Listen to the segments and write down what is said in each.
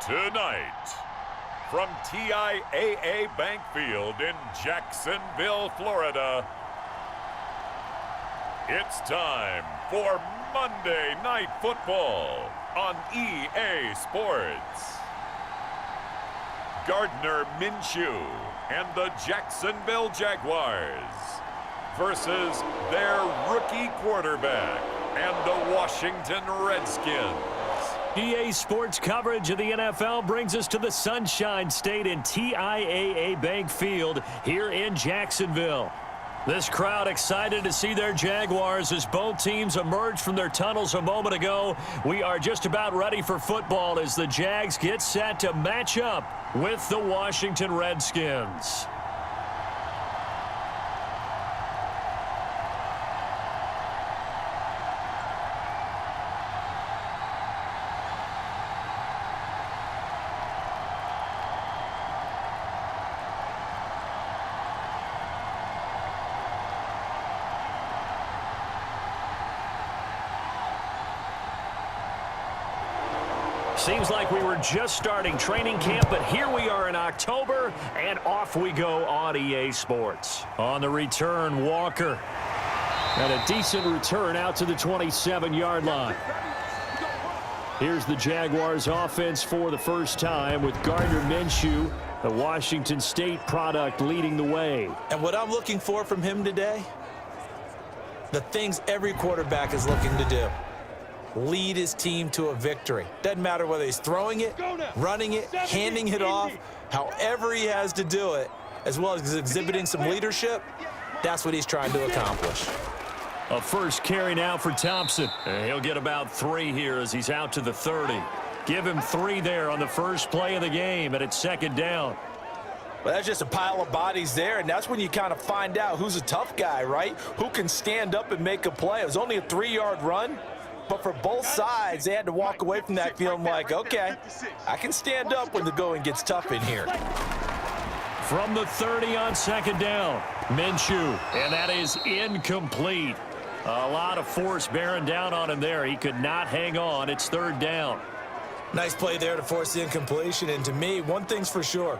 Tonight, from TIAA Bank Field in Jacksonville, Florida, it's time for Monday Night Football on EA Sports. Gardner Minshew and the Jacksonville Jaguars versus their rookie quarterback and the Washington Redskins. EA Sports coverage of the NFL brings us to the Sunshine State in TIAA Bank Field here in Jacksonville. This crowd excited to see their Jaguars as both teams emerged from their tunnels a moment ago. We are just about ready for football as the Jags get set to match up with the Washington Redskins. Seems like we were just starting training camp, but here we are in October, and off we go on EA Sports. On the return, Walker. And a decent return out to the 27-yard line. Here's the Jaguars offense for the first time with Gardner Minshew, the Washington State product, leading the way. And what I'm looking for from him today, the things every quarterback is looking to do. Lead his team to a victory. Doesn't matter whether he's throwing it, running it, handing it off, however he has to do it, as well as exhibiting some leadership, that's what he's trying to accomplish. A first carry now for Thompson. And he'll get about 3 here as he's out to the 30. Give him 3 there on the first play of the game, and it's second down. Well, that's just a pile of bodies there, and that's when you kind of find out who's a tough guy, right? Who can stand up and make a play. It was only a 3-yard run. But for both sides, they had to walk away from that feeling like, okay, I can stand up when the going gets tough in here. From the 30 on second down, Minshew, and that is incomplete. A lot of force bearing down on him there. He could not hang on. It's third down. Nice play there to force the incompletion. And to me, one thing's for sure.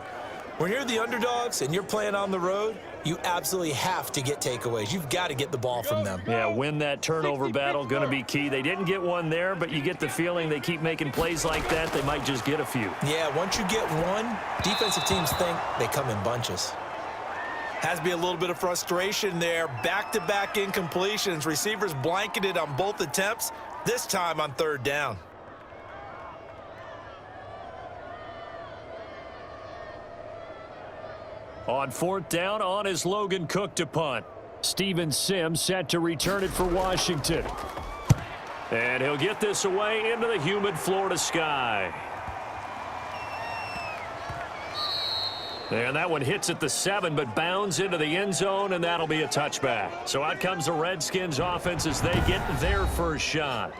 When you're the underdogs and you're playing on the road, you absolutely have to get takeaways. You've got to get the ball from them. Yeah, win that turnover battle, going to be key. They didn't get one there, but you get the feeling they keep making plays like that, they might just get a few. Yeah, once you get one, defensive teams think they come in bunches. Has to be a little bit of frustration there. Back-to-back incompletions. Receivers blanketed on both attempts, this time on third down. On fourth down, on is Logan Cook to punt. Steven Sims set to return it for Washington. And he'll get this away into the humid Florida sky. And that one hits at the 7, but bounds into the end zone, and that'll be a touchback. So out comes the Redskins offense as they get their first shot.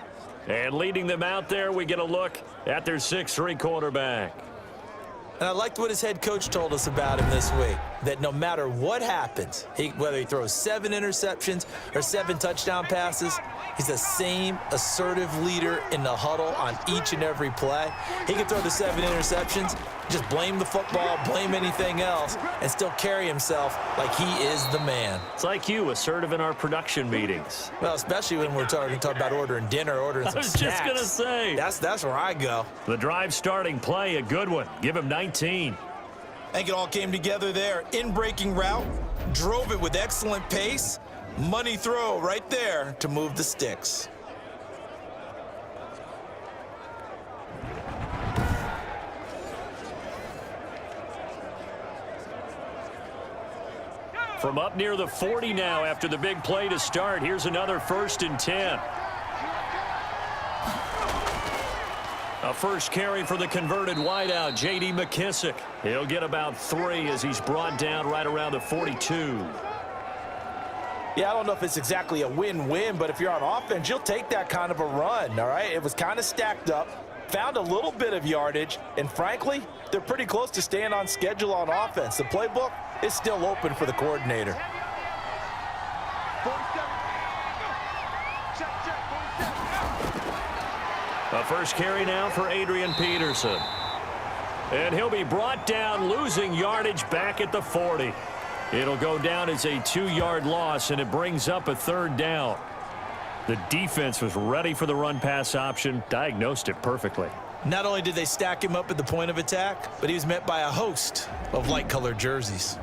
And leading them out there, we get a look at their 6'3" quarterback. And I liked what his head coach told us about him this week, that no matter what happens, whether he throws 7 interceptions or 7 touchdown passes, he's the same assertive leader in the huddle on each and every play. He can throw the 7 interceptions, just blame the football, blame anything else, and still carry himself like he is the man. It's like you, assertive in our production meetings. Well, especially when we're talking about ordering dinner, ordering some snacks. I was just going to say. That's where I go. The drive starting play, a good one. Give him 19. I think it all came together there. In-breaking route, drove it with excellent pace. Money throw right there to move the sticks. From up near the 40 now after the big play to start. Here's another 1st and 10. A first carry for the converted wideout, J.D. McKissick. He'll get about 3 as he's brought down right around the 42. Yeah, I don't know if it's exactly a win-win, but if you're on offense, you'll take that kind of a run, all right? It was kind of stacked up, found a little bit of yardage, and frankly, they're pretty close to staying on schedule on offense. The playbook is still open for the coordinator. A first carry now for Adrian Peterson. And he'll be brought down, losing yardage back at the 40. It'll go down as a 2-yard loss, and it brings up a 3rd down. The defense was ready for the run-pass option, diagnosed it perfectly. Not only did they stack him up at the point of attack, but he was met by a host of light-colored jerseys.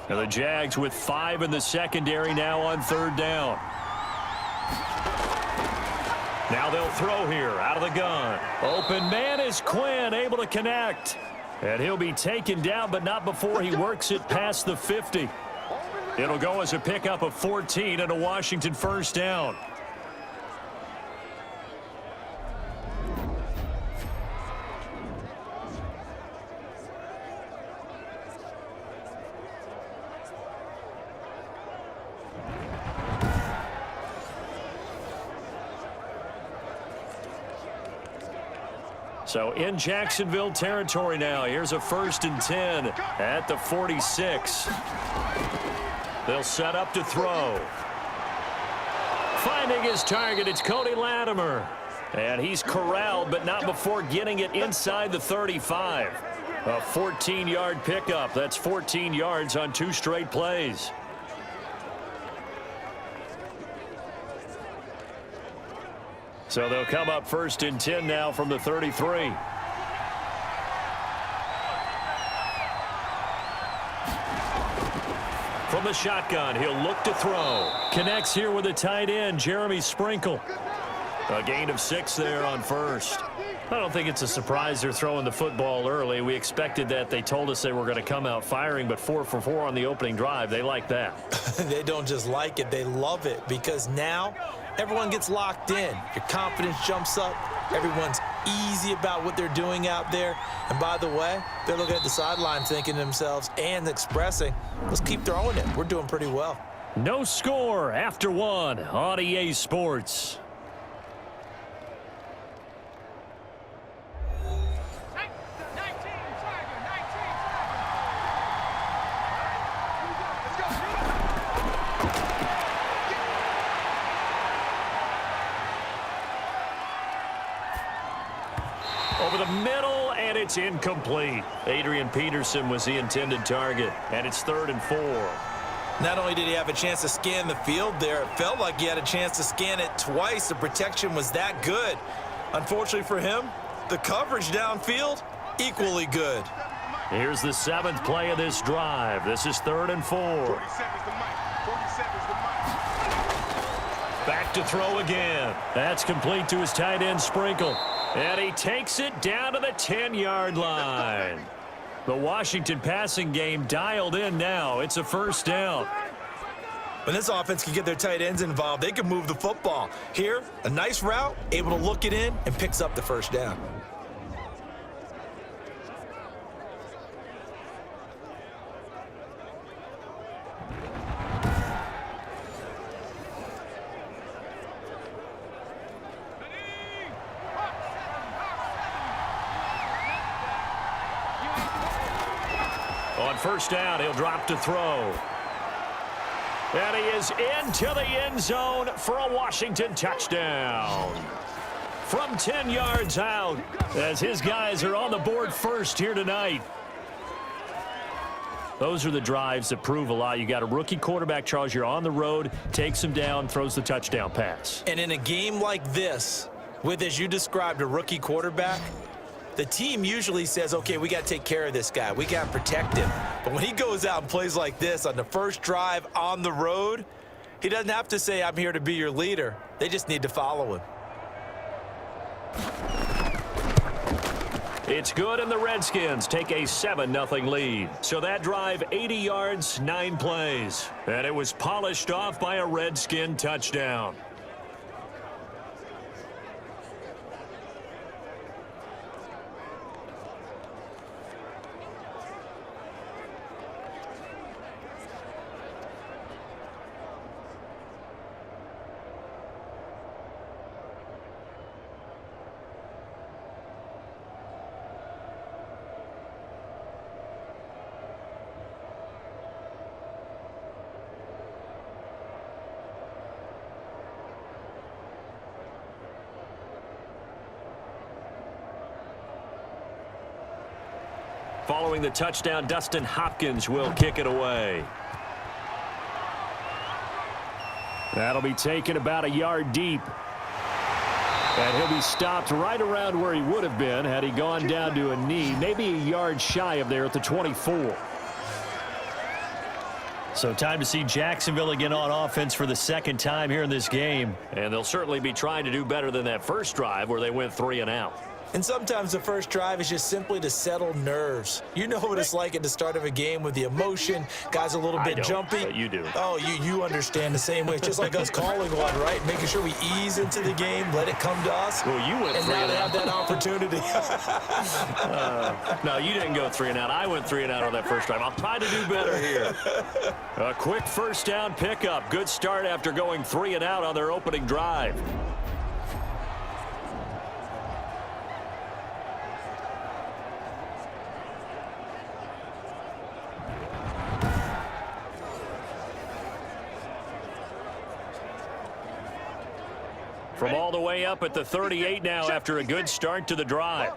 Now the Jags with 5 in the secondary now on 3rd down. Now they'll throw here out of the gun. Open man is Quinn, able to connect. And he'll be taken down, but not before he works it past the 50. It'll go as a pickup of 14 and a Washington 1st down. So in Jacksonville territory now. Here's a 1st and 10 at the 46. They'll set up to throw. Finding his target, it's Cody Latimer. And he's corralled, but not before getting it inside the 35. A 14-yard pickup. That's 14 yards on 2 straight plays. So they'll come up 1st and 10 now from the 33. From the shotgun, he'll look to throw. Connects here with a tight end, Jeremy Sprinkle. A gain of 6 there on 1st. I don't think it's a surprise they're throwing the football early. We expected that. They told us they were going to come out firing, but 4 for 4 on the opening drive. They like that. They don't just like it, they love it, because now everyone gets locked in. Your confidence jumps up. Everyone's easy about what they're doing out there. And by the way, they're looking at the sideline thinking to themselves and expressing, let's keep throwing it. We're doing pretty well. No score after 1 on EA Sports. Over the middle, and it's incomplete. Adrian Peterson was the intended target, and it's 3rd and 4. Not only did he have a chance to scan the field there, it felt like he had a chance to scan it twice. The protection was that good. Unfortunately for him, the coverage downfield, equally good. Here's the 7th play of this drive. This is 3rd and 4. Back to throw again. That's complete to his tight end, Sprinkle. And he takes it down to the 10-yard line. The Washington passing game dialed in now. It's a 1st down. When this offense can get their tight ends involved, they can move the football. Here, a nice route, able to look it in, and picks up the 1st down. On 1st down, he'll drop to throw. And he is into the end zone for a Washington touchdown. From 10 yards out, as his guys are on the board first here tonight. Those are the drives that prove a lot. You got a rookie quarterback, Charles. You're on the road, takes him down, throws the touchdown pass. And in a game like this, with, as you described, a rookie quarterback, the team usually says, okay, we got to take care of this guy. We got to protect him. But when he goes out and plays like this on the first drive on the road, he doesn't have to say, I'm here to be your leader. They just need to follow him. It's good, and the Redskins take a 7-0 lead. So that drive, 80 yards, 9 plays. And it was polished off by a Redskin touchdown. Following the touchdown, Dustin Hopkins will kick it away. That'll be taken about a yard deep. And he'll be stopped right around where he would have been had he gone down to a knee, maybe a yard shy of there at the 24. So time to see Jacksonville again on offense for the second time here in this game. And they'll certainly be trying to do better than that first drive where they went 3 and out. And sometimes the first drive is just simply to settle nerves. You know what it's like at the start of a game with the emotion. Guys a little bit jumpy. But you do. Oh, you understand the same way. It's just like us calling one, right? Making sure we ease into the game, let it come to us. Well, you went 3 and out. And now they have that opportunity. No, you didn't go 3 and out. I went 3 and out on that first drive. I'll try to do better here. A quick first down pickup. Good start after going 3 and out on their opening drive. From all the way up at the 38 now after a good start to the drive.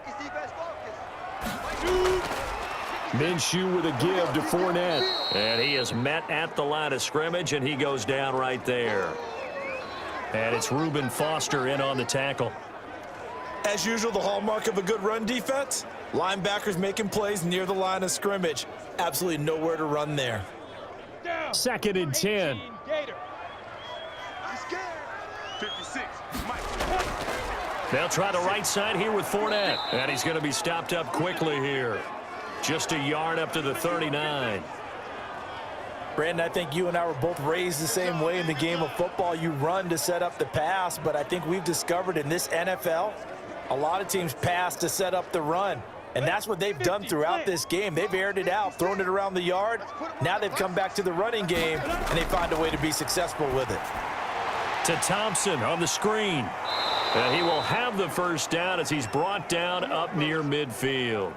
Minshew with a give to Fournette. And he is met at the line of scrimmage, and he goes down right there. And it's Reuben Foster in on the tackle. As usual, the hallmark of a good run defense, linebackers making plays near the line of scrimmage. Absolutely nowhere to run there. 2nd and 10. They'll try the right side here with Fournette. And he's going to be stopped up quickly here. Just a yard up to the 39. Brandon, I think you and I were both raised the same way in the game of football. You run to set up the pass, but I think we've discovered in this NFL, a lot of teams pass to set up the run. And that's what they've done throughout this game. They've aired it out, thrown it around the yard. Now they've come back to the running game, and they find a way to be successful with it. To Thompson on the screen. And he will have the first down as he's brought down up near midfield.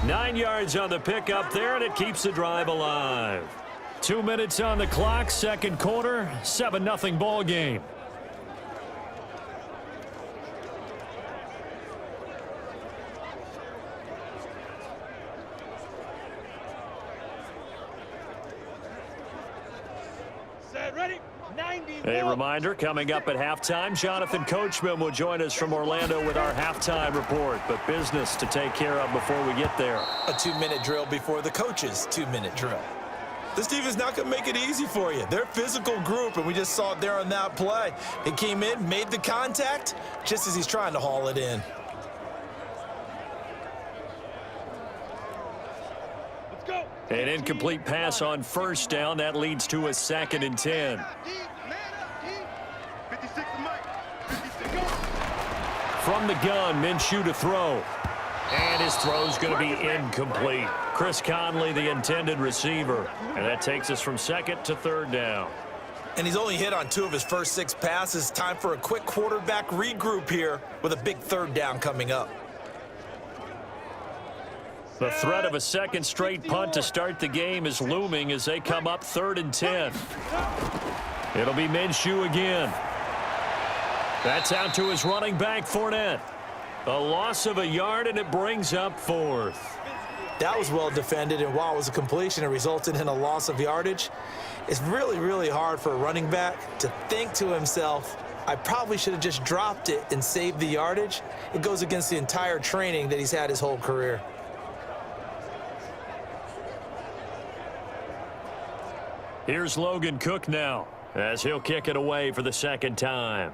9 yards on the pickup there, and it keeps the drive alive. 2 minutes on the clock, second quarter, 7-0 ball game. A reminder, coming up at halftime, Jonathan Coachman will join us from Orlando with our halftime report, but business to take care of before we get there. A 2-minute drill before the coach's 2-minute drill. This team is not going to make it easy for you. They're a physical group, and we just saw it there on that play. He came in, made the contact, just as he's trying to haul it in. An incomplete pass on first down. That leads to a 2nd and 10. From the gun, Minshew to throw. And his throw's going to be incomplete. Chris Conley, the intended receiver. And that takes us from 2nd to 3rd down. And he's only hit on 2 of his first 6 passes. Time for a quick quarterback regroup here with a big 3rd down coming up. The threat of a second straight punt to start the game is looming as they come up 3rd and 10. It'll be Minshew again. That's out to his running back, Fournette. A loss of a yard, and it brings up 4th. That was well defended, and while it was a completion, it resulted in a loss of yardage. It's really, really hard for a running back to think to himself, I probably should have just dropped it and saved the yardage. It goes against the entire training that he's had his whole career. Here's Logan Cook now as he'll kick it away for the 2nd time.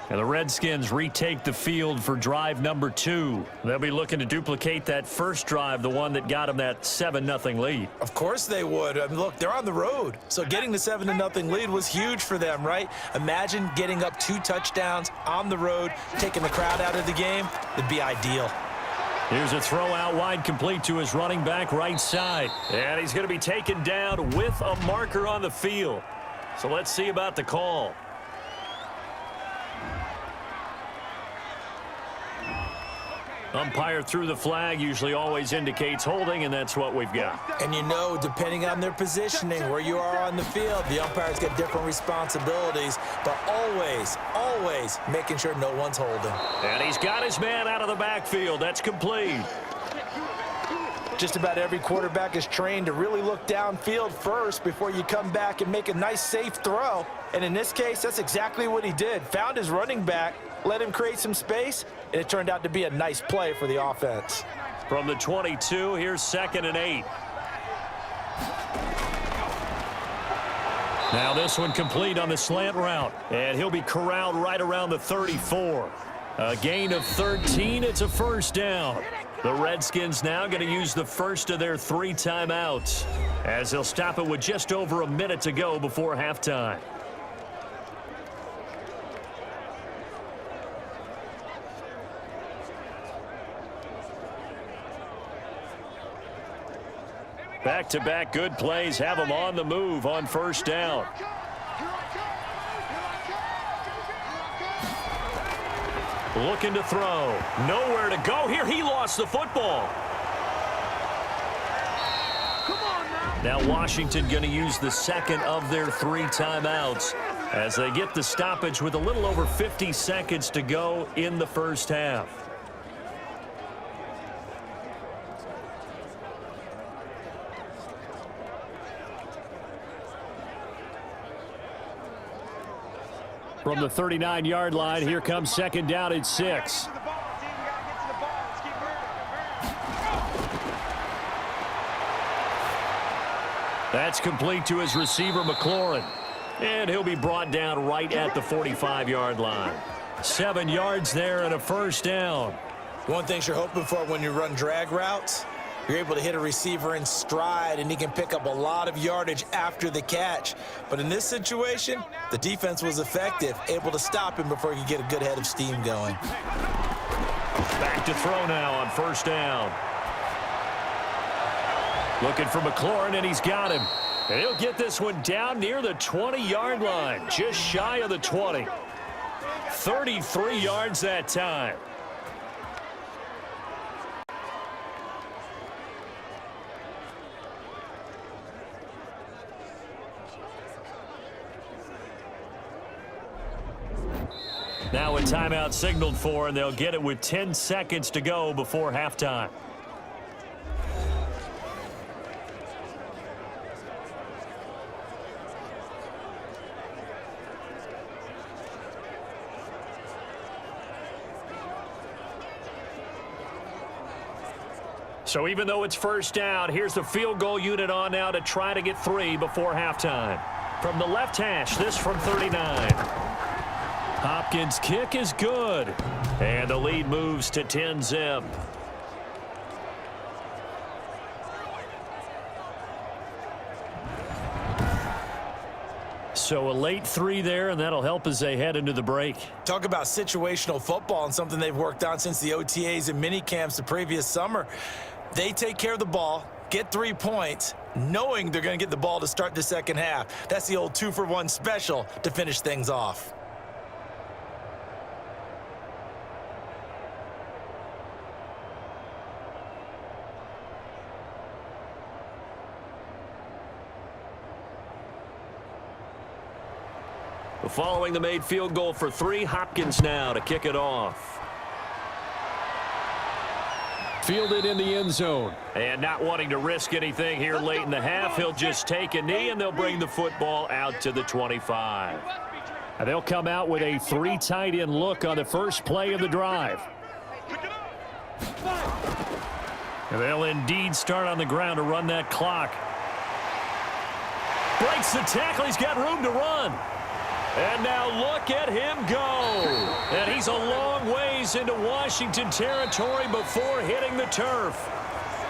And the Redskins retake the field for drive number 2. They'll be looking to duplicate that first drive, the one that got them that 7-0 lead. Of course they would. I mean, look, they're on the road. So getting the 7-0 lead was huge for them, right? Imagine getting up 2 touchdowns on the road, taking the crowd out of the game. It'd be ideal. Here's a throw out wide, complete to his running back right side. And he's going to be taken down with a marker on the field. So let's see about the call. Umpire threw the flag, usually always indicates holding, and that's what we've got. And you know, depending on their positioning, where you are on the field, the umpires get different responsibilities, but always making sure no one's holding. And he's got his man out of the backfield. That's complete. Just about every quarterback is trained to really look downfield first before you come back and make a nice, safe throw. And in this case, that's exactly what he did. Found his running back, let him create some space, and it turned out to be a nice play for the offense. From the 22, here's 2nd and 8. Now this one complete on the slant route, and he'll be corralled right around the 34. A gain of 13, it's a first down. The Redskins now going to use the first of their 3 timeouts, as they'll stop it with just over a minute to go before halftime. Back-to-back good plays have them on the move on first down. Looking to throw. Nowhere to go here. He lost the football. Now Washington going to use the second of their 3 timeouts as they get the stoppage with a little over 50 seconds to go in the first half. From the 39-yard line, here comes 2nd down and 6. That's complete to his receiver, McLaurin. And he'll be brought down right at the 45-yard line. 7 yards there and a first down. One thing you're hoping for when you run drag routes, you're able to hit a receiver in stride, and he can pick up a lot of yardage after the catch. But in this situation, the defense was effective, able to stop him before he could get a good head of steam going. Back to throw now on first down. Looking for McLaurin, and he's got him. And he'll get this one down near the 20-yard line, just shy of the 20. 33 yards that time. Now a timeout signaled for, and they'll get it with 10 seconds to go before halftime. So even though it's first down, here's the field goal unit on now to try to get 3 before halftime. From the left hash, this from 39. Hopkins' kick is good, and the lead moves to 10-zip. So a late 3 there, and that'll help as they head into the break. Talk about situational football and something they've worked on since the OTAs and mini camps the previous summer. They take care of the ball, get 3 points, knowing they're going to get the ball to start the second half. That's the old 2-for-1 special to finish things off. Following the made field goal for 3, Hopkins now to kick it off. Fielded in the end zone. And not wanting to risk anything here late in the half, he'll just take a knee, and they'll bring the football out to the 25. And they'll come out with a 3 tight end look on the first play of the drive. And they'll indeed start on the ground to run that clock. Breaks the tackle. He's got room to run. And now look at him go. And he's a long ways into Washington territory before hitting the turf.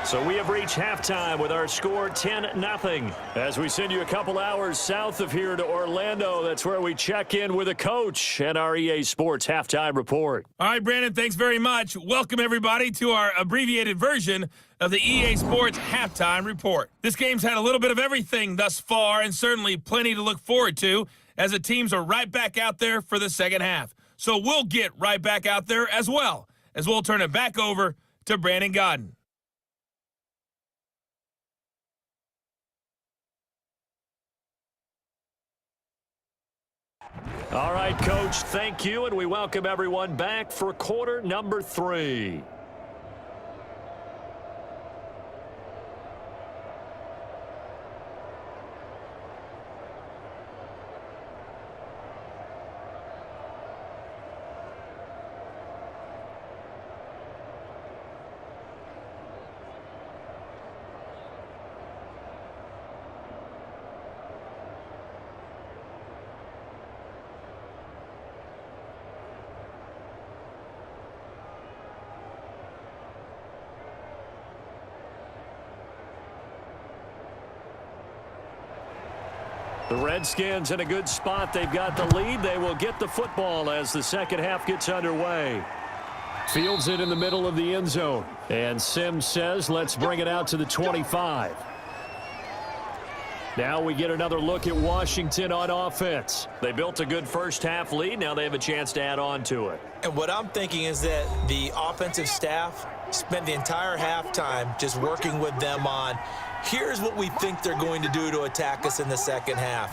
So we have reached halftime with our score 10-0. As we send you a couple hours south of here to Orlando, that's where we check in with a coach and our EA Sports halftime report. All right, Brandon, thanks very much. Welcome, everybody, to our abbreviated version of the EA Sports halftime report. This game's had a little bit of everything thus far, and certainly plenty to look forward to, as the teams are right back out there for the second half. So we'll get right back out there as well as we'll turn it back over to Brandon Godden. All right, Coach, thank you, and we welcome everyone back for quarter number 3. The Redskins in a good spot. They've got the lead. They will get the football as the second half gets underway. Fields it in the middle of the end zone. And Sims says, let's bring it out to the 25. Now we get another look at Washington on offense. They built a good first half lead. Now they have a chance to add on to it. And what I'm thinking is that the offensive staff spent the entire halftime just working with them on, here's what we think they're going to do to attack us in the second half.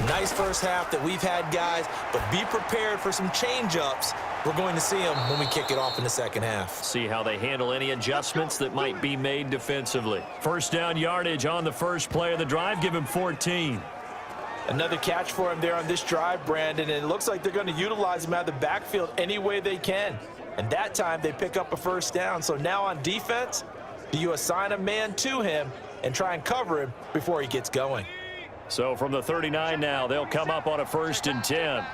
Nice first half that we've had, guys, but be prepared for some change-ups. We're going to see them when we kick it off in the second half. See how they handle any adjustments that might be made defensively. First down yardage on the first play of the drive. Give him 14. Another catch for him there on this drive, Brandon, and it looks like they're going to utilize him out of the backfield any way they can. And that time they pick up a first down. So now on defense, do you assign a man to him and try and cover him before he gets going? So from the 39 now, they'll come up on a 1st and 10.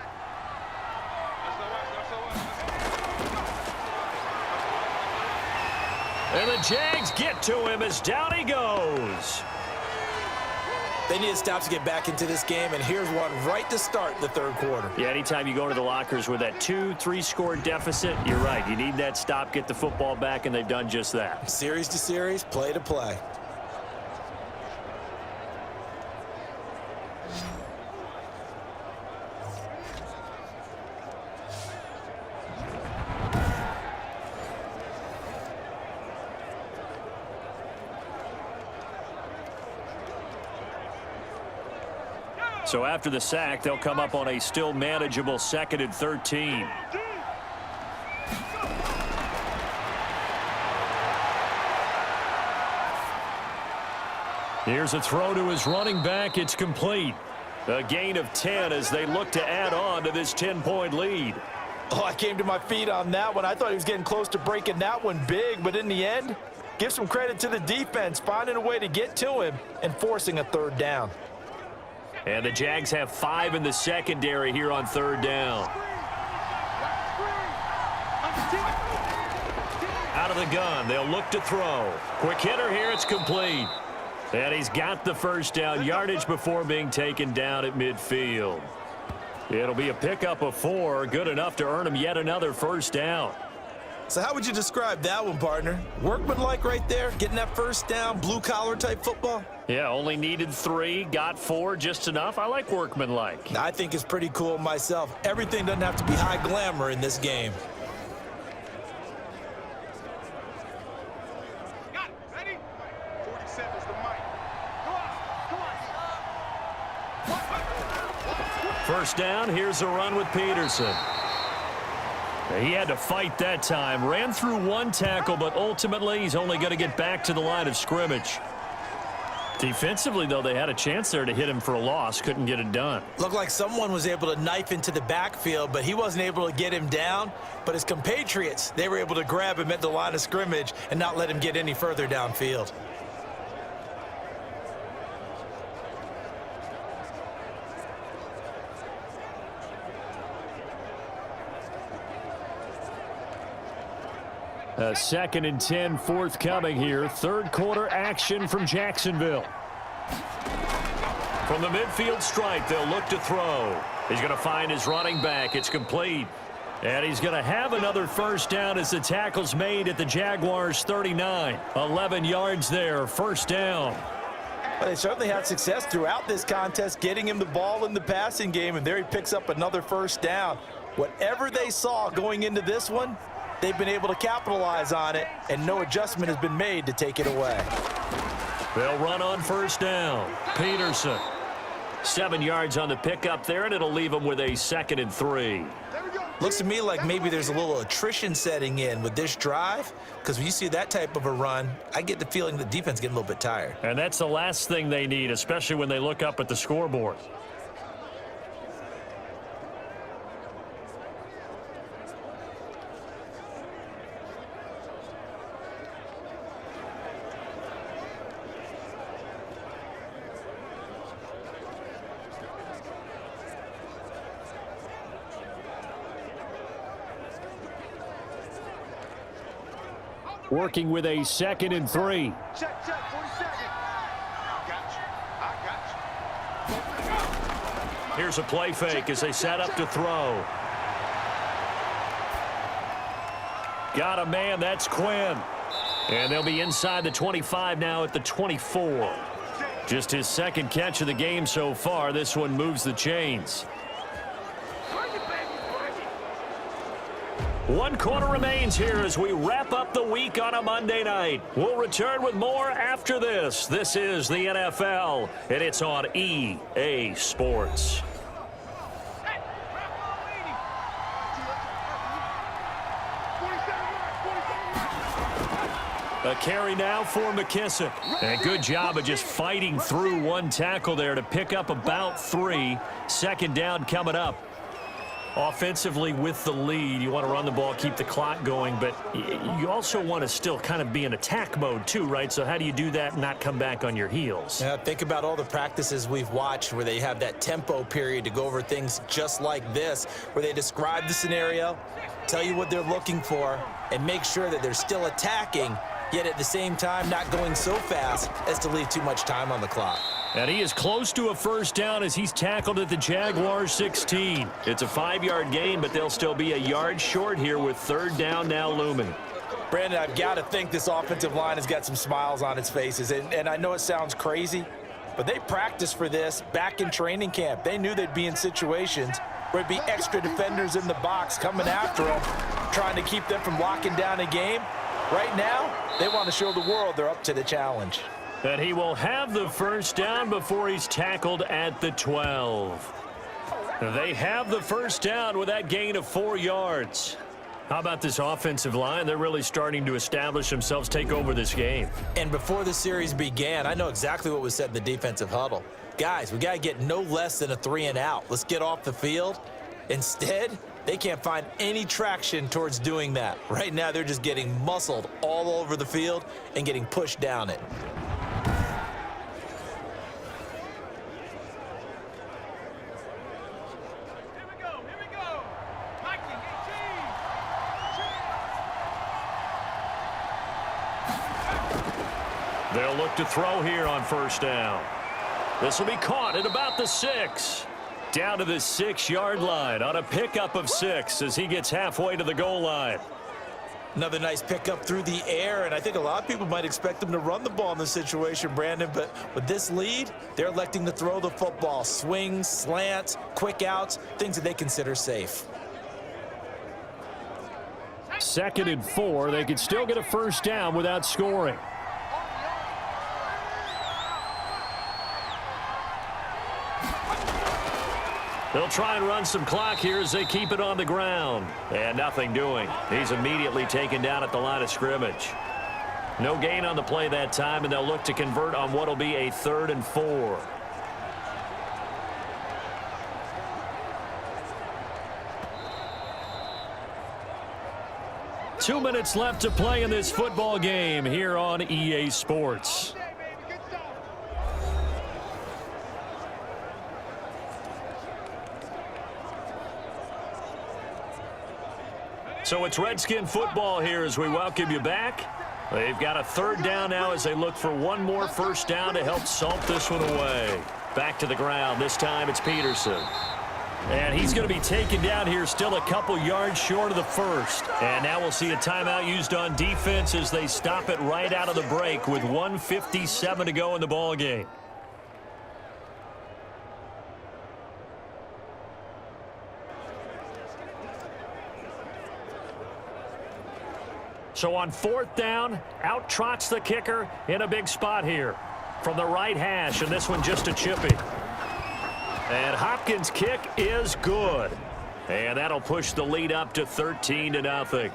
And the Jags get to him as down he goes. They need to stop to get back into this game, and here's one right to start the third quarter. Yeah, anytime you go into the lockers with that 2-3 score deficit, you're right. You need that stop, get the football back, and they've done just that. Series to series, play to play. So after the sack, they'll come up on a still manageable 2nd and 13. Here's a throw to his running back. It's complete. A gain of 10 as they look to add on to this 10-point lead. Oh, I came to my feet on that one. I thought he was getting close to breaking that one big, but in the end, give some credit to the defense, finding a way to get to him and forcing a third down. And the Jags have 5 in the secondary here on 3rd down. Out of the gun, they'll look to throw. Quick hitter here, it's complete. And he's got the first down yardage before being taken down at midfield. It'll be a pickup of 4, good enough to earn him yet another first down. So how would you describe that one, partner? Workmanlike right there, getting that first down, blue-collar type football? Yeah, only needed 3, got 4, just enough. I like workmanlike. I think it's pretty cool myself. Everything doesn't have to be high glamour in this game. Got it. Ready? 47's the mic. Come on. First down, here's a run with Peterson. He had to fight that time. Ran through 1 tackle, but ultimately he's only going to get back to the line of scrimmage. Defensively, though, they had a chance there to hit him for a loss. Couldn't get it done. Looked like someone was able to knife into the backfield, but he wasn't able to get him down. But his compatriots, they were able to grab him at the line of scrimmage and not let him get any further downfield. A 2nd and 10 forthcoming here. Third quarter action from Jacksonville. From the midfield stripe, they'll look to throw. He's going to find his running back. It's complete. And he's going to have another first down as the tackle's made at the Jaguars 39. 11 yards there, first down. Well, they certainly had success throughout this contest, getting him the ball in the passing game, and there he picks up another first down. Whatever they saw going into this one, they've been able to capitalize on it, and no adjustment has been made to take it away. They'll run on first down. Peterson. 7 yards on the pickup there, and it'll leave them with a 2nd and 3. Looks to me like maybe there's a little attrition setting in with this drive, because when you see that type of a run, I get the feeling the defense getting a little bit tired. And that's the last thing they need, especially when they look up at the scoreboard. Working with a 2nd and 3. Check, 40 seconds. I got you. Here's a play fake as they set up to throw. Got a man, that's Quinn. And they'll be inside the 25 now at the 24. Just his 2nd catch of the game so far. This one moves the chains. 1 quarter remains here as we wrap up the week on a Monday night. We'll return with more after this. This is the NFL, and it's on EA Sports. A carry now for McKissick. And a good job of just fighting through one tackle there to pick up about 3. 2nd down coming up. Offensively with the lead, you want to run the ball, keep the clock going, but you also want to still kind of be in attack mode too, right? So how do you do that and not come back on your heels? Yeah, think about all the practices we've watched where they have that tempo period to go over things just like this, where they describe the scenario, tell you what they're looking for, and make sure that they're still attacking, yet at the same time not going so fast as to leave too much time on the clock. And he is close to a 1st down as he's tackled at the Jaguars 16. It's a 5-yard gain, but they'll still be a yard short here with 3rd down now looming. Brandon, I've got to think this offensive line has got some smiles on its faces. And I know it sounds crazy, but they practiced for this back in training camp. They knew they'd be in situations where it'd be extra defenders in the box coming after them, trying to keep them from locking down a game. Right now, they want to show the world they're up to the challenge. And he will have the 1st down before he's tackled at the 12. They have the 1st down with that gain of 4 yards. How about this offensive line? They're really starting to establish themselves, take over this game. And before the series began, I know exactly what was said in the defensive huddle. Guys, we got to get no less than a 3 and out. Let's get off the field. Instead, they can't find any traction towards doing that. Right now, they're just getting muscled all over the field and getting pushed down it. They'll look to throw here on 1st down. This will be caught at about the 6. Down to the 6-yard line on a pickup of 6 as he gets halfway to the goal line. Another nice pickup through the air, and I think a lot of people might expect them to run the ball in this situation, Brandon, but with this lead, they're electing to throw the football. Swings, slants, quick outs, things that they consider safe. 2nd and 4. They could still get a 1st down without scoring. They'll try and run some clock here as they keep it on the ground. And nothing doing. He's immediately taken down at the line of scrimmage. No gain on the play that time, and they'll look to convert on what will be a 3rd and 4. Two minutes left to play in this football game here on EA Sports. So it's Redskin football here as we welcome you back. They've got a 3rd down now as they look for one more 1st down to help salt this one away. Back to the ground. This time it's Peterson. And he's going to be taken down here still a couple yards short of the 1st. And now we'll see a timeout used on defense as they stop it right out of the break with 1:57 to go in the ball game. So on 4th down, out trots the kicker in a big spot here from the right hash, and this one just a chippy. And Hopkins' kick is good. And that'll push the lead up to 13-0.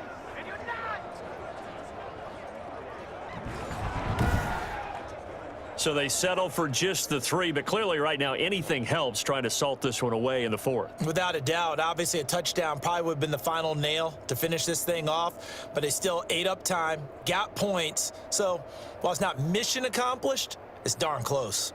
So they settle for just the 3, but clearly right now anything helps trying to salt this one away in the 4th. Without a doubt, obviously a touchdown probably would have been the final nail to finish this thing off, but they still ate up time, got points. So while it's not mission accomplished, it's darn close.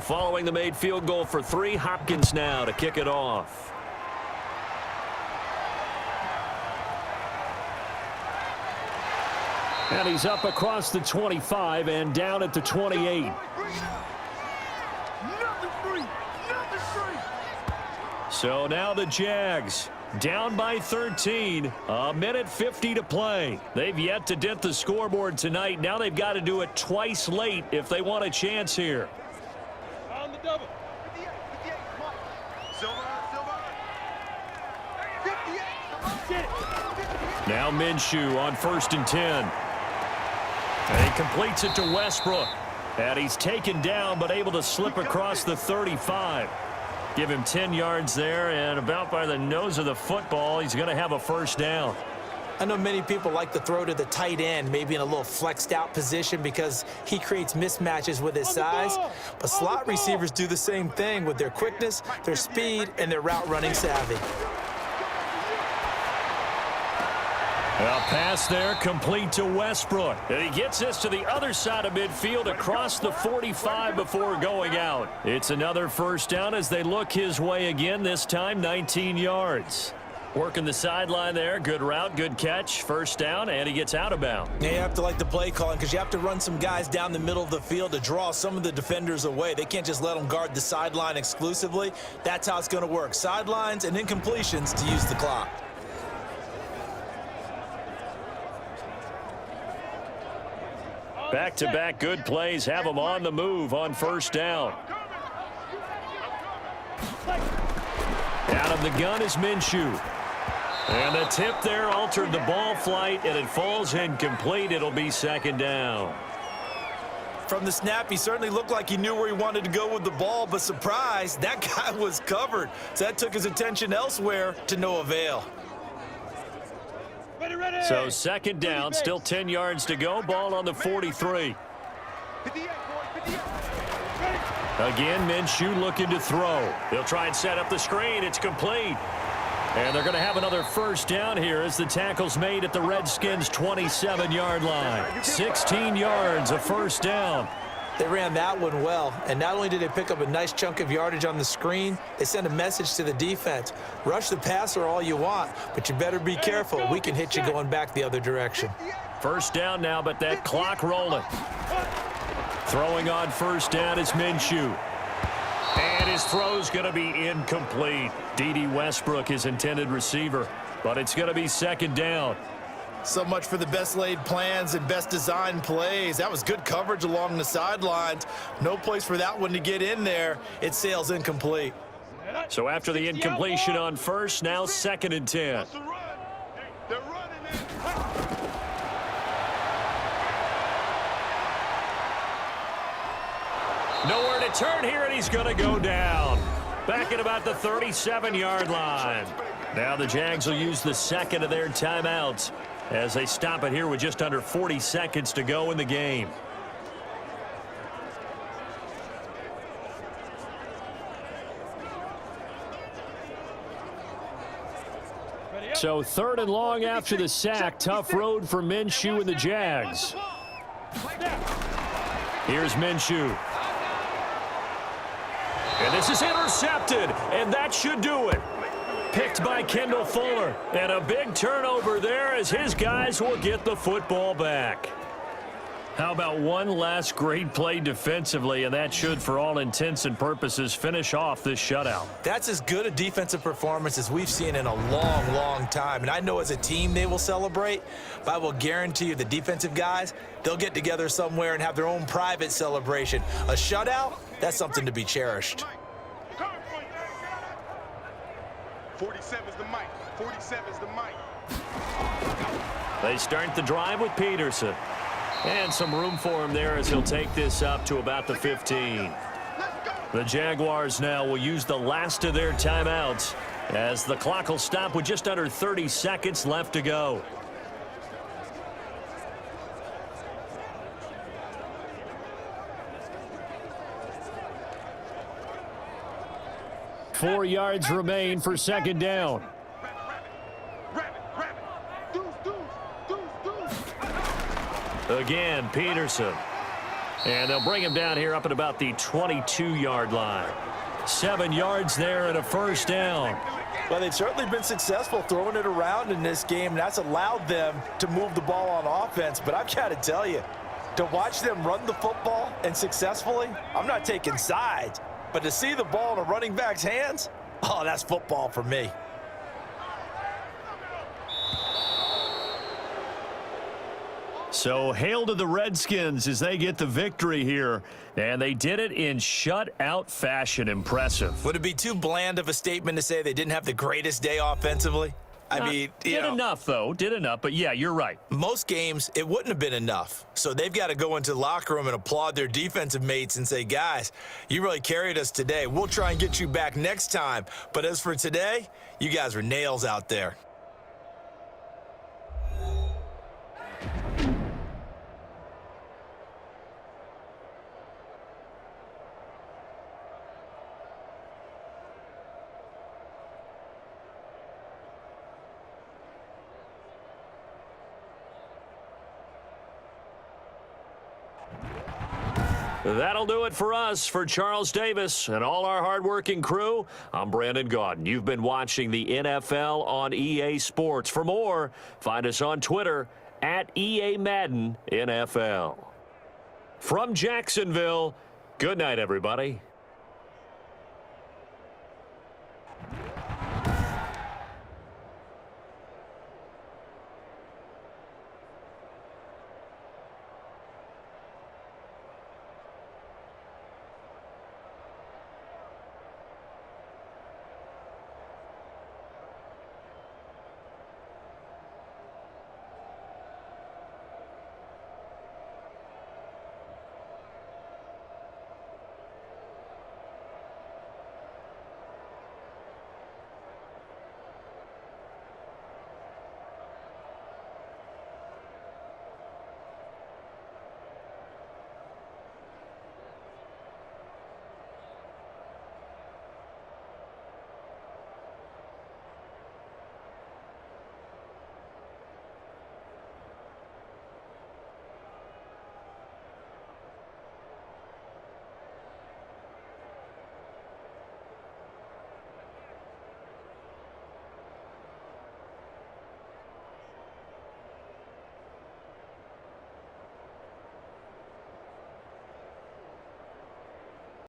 Following the made field goal for 3, Hopkins now to kick it off. And he's up across the 25 and down at the 28. So now the Jags down by 13, a minute 50 to play. They've yet to dent the scoreboard tonight. Now they've got to do it twice late if they want a chance here. Double. 58, 58, come on. Silver. 58. Now Minshew on 1st and 10. And he completes it to Westbrook. And he's taken down but able to slip across the 35. Give him 10 yards there, and about by the nose of the football, he's going to have a 1st down. I know many people like to throw to the tight end, maybe in a little flexed out position because he creates mismatches with his size. But slot receivers do the same thing with their quickness, their speed, and their route running savvy. A pass there complete to Westbrook. And he gets this to the other side of midfield across the 45 before going out. It's another 1st down as they look his way again, this time 19 yards. Working the sideline there. Good route, good catch. 1st down, and he gets out of bounds. Yeah, you have to like the play calling because you have to run some guys down the middle of the field to draw some of the defenders away. They can't just let them guard the sideline exclusively. That's how it's going to work. Sidelines and incompletions to use the clock. Back-to-back good plays have them on the move on 1st down. Out of the gun is Minshew. And the tip there altered the ball flight, and it falls incomplete. It'll be 2nd down. From the snap, he certainly looked like he knew where he wanted to go with the ball, but surprise, that guy was covered. So that took his attention elsewhere to no avail. So 2nd down, still 10 yards to go. Ball on the 43. Again, Minshew looking to throw. They'll try and set up the screen. It's complete. And they're going to have another 1st down here as the tackle's made at the Redskins' 27-yard line. 16 yards, a 1st down. They ran that one well, and not only did they pick up a nice chunk of yardage on the screen, they sent a message to the defense. Rush the passer all you want, but you better be careful. We can hit you going back the other direction. 1st down now, but that clock rolling. Throwing on 1st down is Minshew. And his throw's going to be incomplete. D.D. Westbrook, his intended receiver, but it's going to be 2nd down. So much for the best laid plans and best designed plays. That was good coverage along the sidelines. No place for that one to get in there. It sails incomplete. So after the incompletion on 1st, now 2nd and 10. Nowhere to turn here, and he's going to go down. Back at about the 37-yard line. Now the Jags will use the 2nd of their timeouts as they stop it here with just under 40 seconds to go in the game. So 3rd and long after the sack. Tough road for Minshew and the Jags. Here's Minshew. And this is intercepted, and that should do it. Picked by Kendall Fuller. And a big turnover there as his guys will get the football back. How about one last great play defensively, and that should, for all intents and purposes, finish off this shutout. That's as good a defensive performance as we've seen in a long, long time. And I know as a team they will celebrate, but I will guarantee you the defensive guys, they'll get together somewhere and have their own private celebration. A shutout, that's something to be cherished. 47's the mic. 47's the mic. They start the drive with Peterson. And some room for him there as he'll take this up to about the 15. The Jaguars now will use the last of their timeouts as the clock will stop with just under 30 seconds left to go. Four yards remain for second down. Again, Peterson. And they'll bring him down here up at about the 22-yard line. 7 yards there and a first down. Well, they've certainly been successful throwing it around in this game, and that's allowed them to move the ball on offense. But I've got to tell you, to watch them run the football and successfully, I'm not taking sides. But to see the ball in a running back's hands, oh, that's football for me. So hail to the Redskins as they get the victory here. And they did it in shutout fashion. Impressive. Would it be too bland of a statement to say they didn't have the greatest day offensively? I mean, did enough, though. Did enough. But, yeah, you're right. Most games, it wouldn't have been enough. So they've got to go into the locker room and applaud their defensive mates and say, guys, you really carried us today. We'll try and get you back next time. But as for today, you guys were nails out there. That'll do it for us. For Charles Davis and all our hardworking crew, I'm Brandon Gaudin. You've been watching the NFL on EA Sports. For more, find us on Twitter at EA Madden NFL. From Jacksonville, good night, everybody.